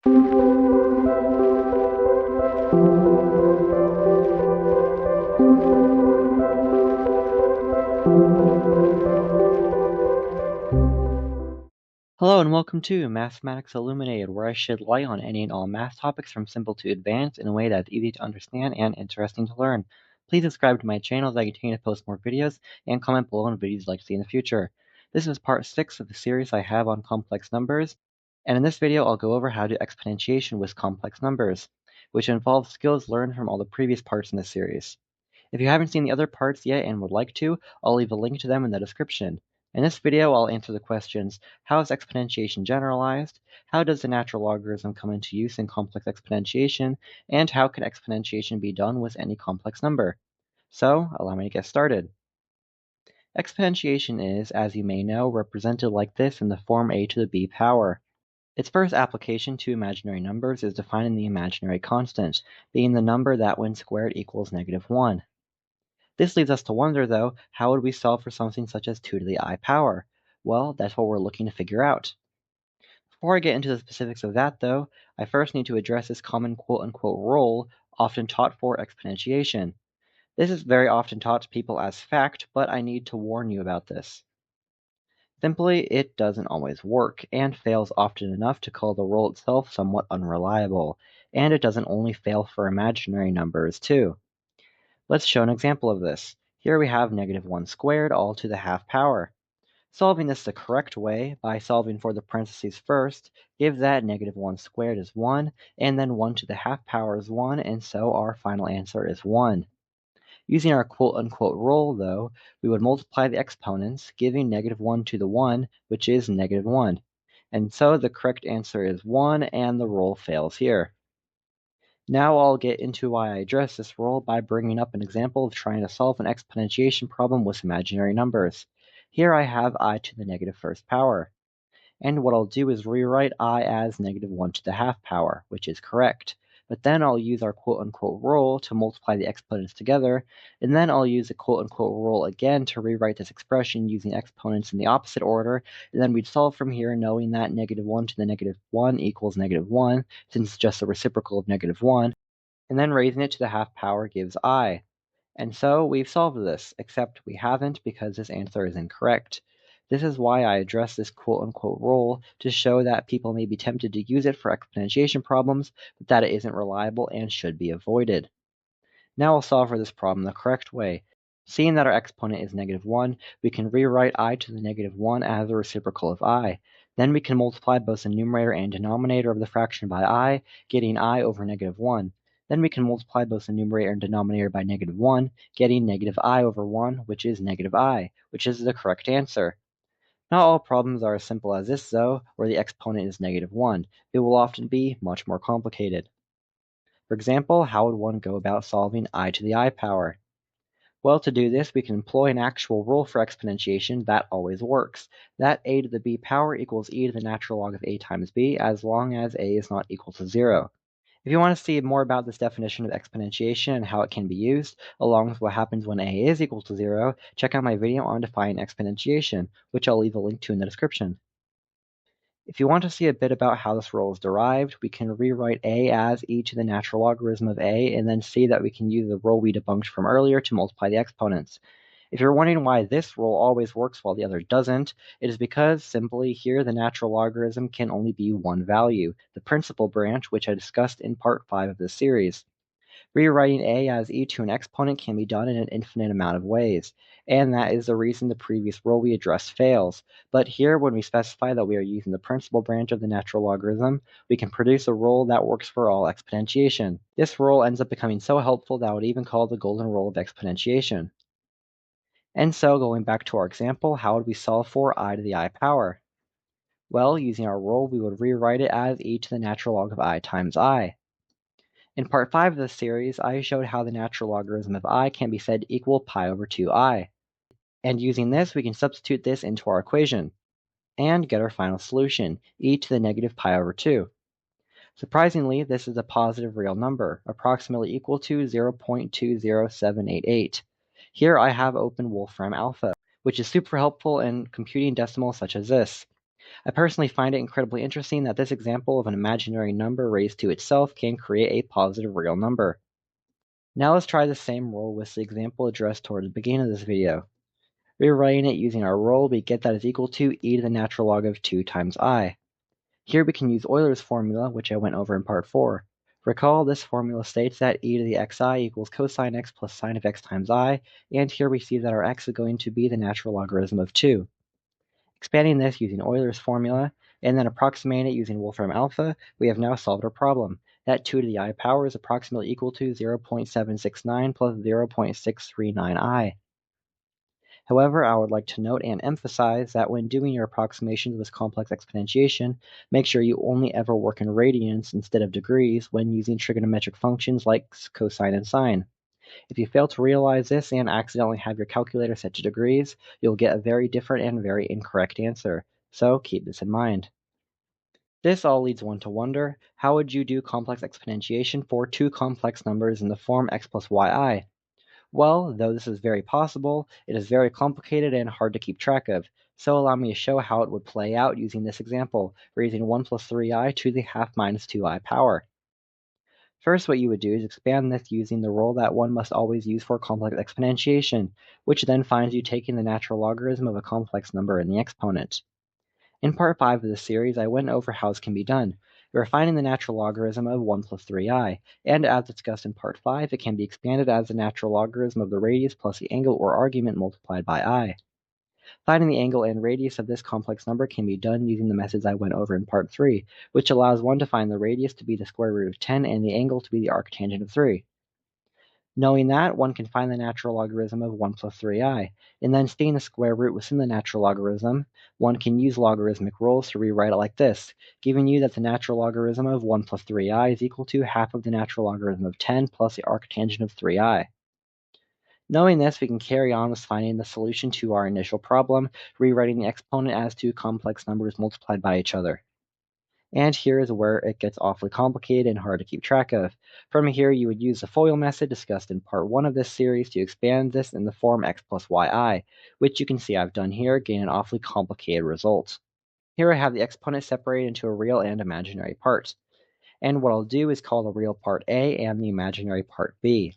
Hello and welcome to Mathematics Illuminated, where I shed light on any and all math topics from simple to advanced in a way that's easy to understand and interesting to learn. Please subscribe to my channel as I continue to post more videos and comment below on videos you'd like to see in the future. This is part 6 of the series I have on complex numbers, and in this video I'll go over how to do exponentiation with complex numbers, which involves skills learned from all the previous parts in the series. If you haven't seen the other parts yet and would like to, I'll leave a link to them in the description. In this video, I'll answer the questions: how is exponentiation generalized? How does the natural logarithm come into use in complex exponentiation? And how can exponentiation be done with any complex number? So, allow me to get started. Exponentiation is, as you may know, represented like this in the form a to the b power. Its first application to imaginary numbers is defining the imaginary constant, being the number that when squared equals -1. This leads us to wonder, though, how would we solve for something such as 2 to the I power? Well, that's what we're looking to figure out. Before I get into the specifics of that, though, I first need to address this common quote-unquote rule often taught for exponentiation. This is very often taught to people as fact, but I need to warn you about this. Simply, it doesn't always work, and fails often enough to call the rule itself somewhat unreliable, and it doesn't only fail for imaginary numbers, too. Let's show an example of this. Here we have -1 squared all to the half power. Solving this the correct way, by solving for the parentheses first, gives that -1 squared is 1, and then 1 to the half power is 1, and so our final answer is 1. Using our quote-unquote rule, though, we would multiply the exponents, giving -1 to the 1, which is -1. And so the correct answer is 1, and the rule fails here. Now I'll get into why I address this rule by bringing up an example of trying to solve an exponentiation problem with imaginary numbers. Here I have I to the -1st power. And what I'll do is rewrite I as -1 to the half power, which is correct. But then I'll use our quote-unquote rule to multiply the exponents together, and then I'll use the quote-unquote rule again to rewrite this expression using exponents in the opposite order, and then we'd solve from here knowing that -1 to the -1 equals -1, since it's just the reciprocal of -1, and then raising it to the half power gives I. And so we've solved this, except we haven't because this answer is incorrect. This is why I address this quote-unquote rule, to show that people may be tempted to use it for exponentiation problems, but that it isn't reliable and should be avoided. Now we'll solve for this problem the correct way. Seeing that our exponent is -1, we can rewrite I to the -1 as a reciprocal of I. Then we can multiply both the numerator and denominator of the fraction by I, getting I over -1. Then we can multiply both the numerator and denominator by -1, getting -I over 1, which is -I, which is the correct answer. Not all problems are as simple as this, though, where the exponent is -1. It will often be much more complicated. For example, how would one go about solving I to the I power? Well, to do this, we can employ an actual rule for exponentiation that always works, that a to the b power equals e to the natural log of a times b, as long as a is not equal to 0. If you want to see more about this definition of exponentiation and how it can be used, along with what happens when a is equal to 0, check out my video on defining exponentiation, which I'll leave a link to in the description. If you want to see a bit about how this rule is derived, we can rewrite a as e to the natural logarithm of a, and then see that we can use the rule we debunked from earlier to multiply the exponents. If you're wondering why this rule always works while the other doesn't, it is because simply here the natural logarithm can only be one value, the principal branch, which I discussed in part 5 of this series. Rewriting a as e to an exponent can be done in an infinite amount of ways, and that is the reason the previous rule we addressed fails. But here, when we specify that we are using the principal branch of the natural logarithm, we can produce a rule that works for all exponentiation. This rule ends up becoming so helpful that I would even call it the golden rule of exponentiation. And so, going back to our example, how would we solve for I to the I power? Well, using our rule, we would rewrite it as e to the natural log of I times I. In part 5 of this series, I showed how the natural logarithm of I can be said to equal pi over 2i. And using this, we can substitute this into our equation and get our final solution, e to the negative pi over 2. Surprisingly, this is a positive real number, approximately equal to 0.20788. Here I have open Wolfram Alpha, which is super helpful in computing decimals such as this. I personally find it incredibly interesting that this example of an imaginary number raised to itself can create a positive real number. Now let's try the same rule with the example addressed toward the beginning of this video. Rewriting it using our rule, we get that is equal to e to the natural log of 2 times I. Here we can use Euler's formula, which I went over in part 4. Recall, this formula states that e to the xi equals cosine x plus sine of x times I, and here we see that our x is going to be the natural logarithm of 2. Expanding this using Euler's formula, and then approximating it using Wolfram alpha, we have now solved our problem. That 2 to the I power is approximately equal to 0.769 plus 0.639i. However, I would like to note and emphasize that when doing your approximations with complex exponentiation, make sure you only ever work in radians instead of degrees when using trigonometric functions like cosine and sine. If you fail to realize this and accidentally have your calculator set to degrees, you'll get a very different and very incorrect answer. So keep this in mind. This all leads one to wonder, how would you do complex exponentiation for two complex numbers in the form x plus yi? Well, though this is very possible, it is very complicated and hard to keep track of. So allow me to show how it would play out using this example, raising 1 plus 3i to the half minus 2i power. First, what you would do is expand this using the rule that one must always use for complex exponentiation, which then finds you taking the natural logarithm of a complex number in the exponent. In part 5 of this series, I went over how this can be done. We are finding the natural logarithm of 1 plus 3i, and as discussed in part 5, it can be expanded as the natural logarithm of the radius plus the angle or argument multiplied by I. Finding the angle and radius of this complex number can be done using the methods I went over in part 3, which allows one to find the radius to be the square root of 10 and the angle to be the arctangent of 3. Knowing that, one can find the natural logarithm of 1 plus 3i, and then seeing the square root within the natural logarithm, one can use logarithmic rules to rewrite it like this, giving you that the natural logarithm of 1 plus 3i is equal to half of the natural logarithm of 10 plus the arctangent of 3i. Knowing this, we can carry on with finding the solution to our initial problem, rewriting the exponent as two complex numbers multiplied by each other. And here is where it gets awfully complicated and hard to keep track of. From here, you would use the FOIL method discussed in part 1 of this series to expand this in the form x plus yi, which you can see I've done here, gain an awfully complicated result. Here I have the exponent separated into a real and imaginary part. And what I'll do is call the real part A and the imaginary part B.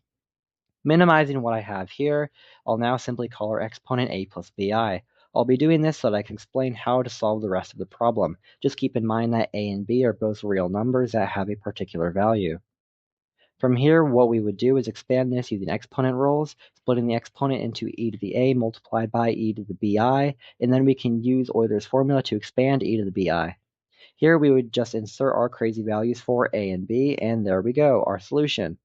Minimizing what I have here, I'll now simply call our exponent a plus bi. I'll be doing this so that I can explain how to solve the rest of the problem. Just keep in mind that a and b are both real numbers that have a particular value. From here, what we would do is expand this using exponent rules, splitting the exponent into e to the a multiplied by e to the bi, and then we can use Euler's formula to expand e to the bi. Here we would just insert our crazy values for a and b, and there we go, our solution.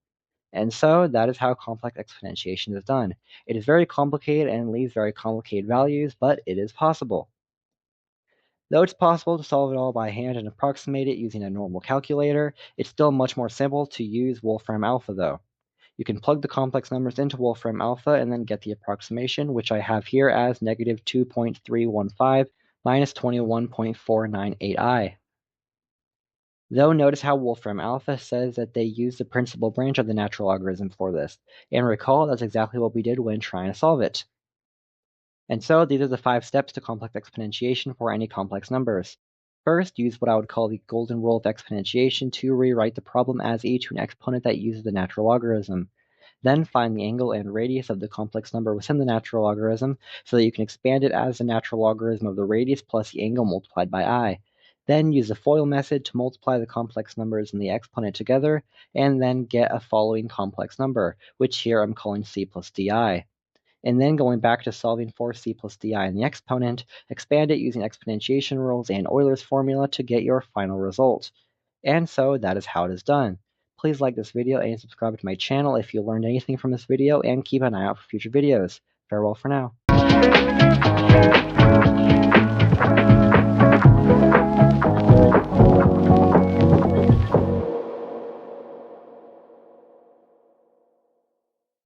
And so that is how complex exponentiation is done. It is very complicated and leaves very complicated values, but it is possible. Though it's possible to solve it all by hand and approximate it using a normal calculator, it's still much more simple to use Wolfram alpha though. You can plug the complex numbers into Wolfram alpha and then get the approximation, which I have here as negative 2.315 minus 21.498i. Though notice how Wolfram alpha says that they use the principal branch of the natural logarithm for this, and recall that's exactly what we did when trying to solve it. And so these are the 5 steps to complex exponentiation for any complex numbers. First, use what I would call the golden rule of exponentiation to rewrite the problem as e to an exponent that uses the natural logarithm. Then find the angle and radius of the complex number within the natural logarithm so that you can expand it as the natural logarithm of the radius plus the angle multiplied by I. Then use the FOIL method to multiply the complex numbers in the exponent together, and then get a following complex number, which here I'm calling c plus di. And then going back to solving for c plus di in the exponent, expand it using exponentiation rules and Euler's formula to get your final result. And so that is how it is done. Please like this video and subscribe to my channel if you learned anything from this video, and keep an eye out for future videos. Farewell for now.